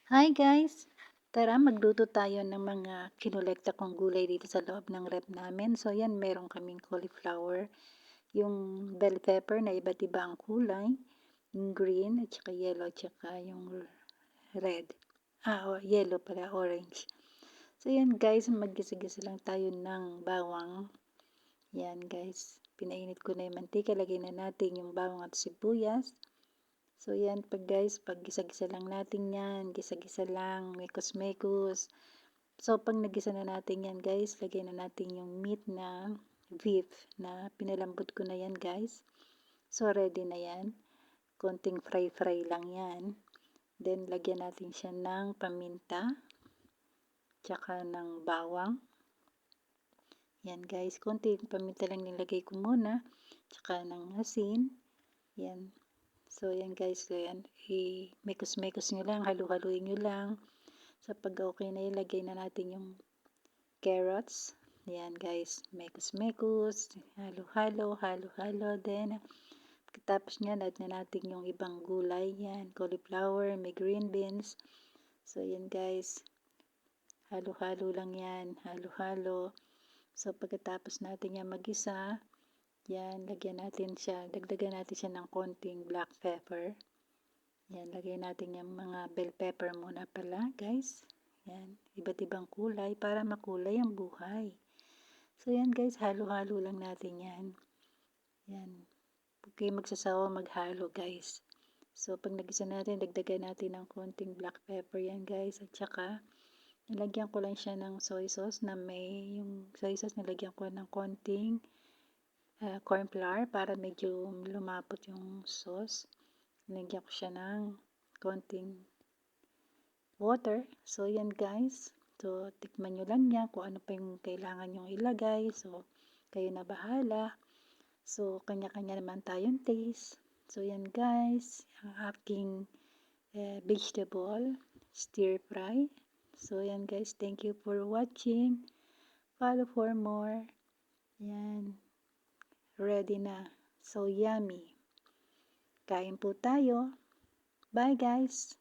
Hi guys! Tara magluto tayo ng mga kinolekta kong gulay dito sa loob ng ref namin. So yan, meron kaming cauliflower, yung bell pepper na iba't iba ang kulay, yung green at saka yellow at saka yung red. Yellow pala, orange. So yan guys, maggisa-gisa lang tayo ng bawang. Yan guys, pinainit ko na yung mantika, lagay na natin yung bawang at sibuyas. So yan pag gisa-gisa lang natin yan, gisa-gisa lang, mekos-mekos. So pag nagisa na natin yan guys, lagay na natin yung meat na beef na pinalambot ko na yan guys. So ready na yan. Konting fry-fry lang yan. Then lagyan natin siya ng paminta, tsaka ng bawang. Yan guys, konting paminta lang nilagay ko muna, tsaka ng asin. Yan. So, yan guys. So, yan. I-mekos-mekos nyo lang. Halu-haluin nyo lang. So, pag okay na, ilagay na natin yung carrots. Yan guys. Mekos-mekos. Halo-halo. Halo-halo. Then, pagkatapos nyo, add na natin yung ibang gulay. Yan. Cauliflower. May green beans. So, yan guys. Halo-halo lang yan. Halo-halo. So, pagkatapos natin yan mag-isa, yan, lagyan natin siya, dagdagan natin siya ng konting black pepper. Yan, lagay natin yung mga bell pepper muna pala, guys. Yan, iba't ibang kulay para makulay ang buhay. So, yan guys, halo-halo lang natin yan. Yan, huwag kayo magsasawa maghalo guys. So, pag nagisa natin, dagdagan natin ng konting black pepper yan guys. At saka, nilagyan ko lang siya ng soy sauce na yung soy sauce nilagyan ko ng konting corn flour para medyo lumapot yung sauce. Nilagyan ko siya ng konting water. So, yan guys. So, tikman nyo lang yan kung ano pa yung kailangan nyong ilagay. So, kayo na bahala. So, kanya-kanya naman tayong taste. So, yan guys. Ang aking vegetable stir fry. So, yan guys. Thank you for watching. Follow for more. Yan. Ready na. So, yummy. Kain po tayo. Bye guys!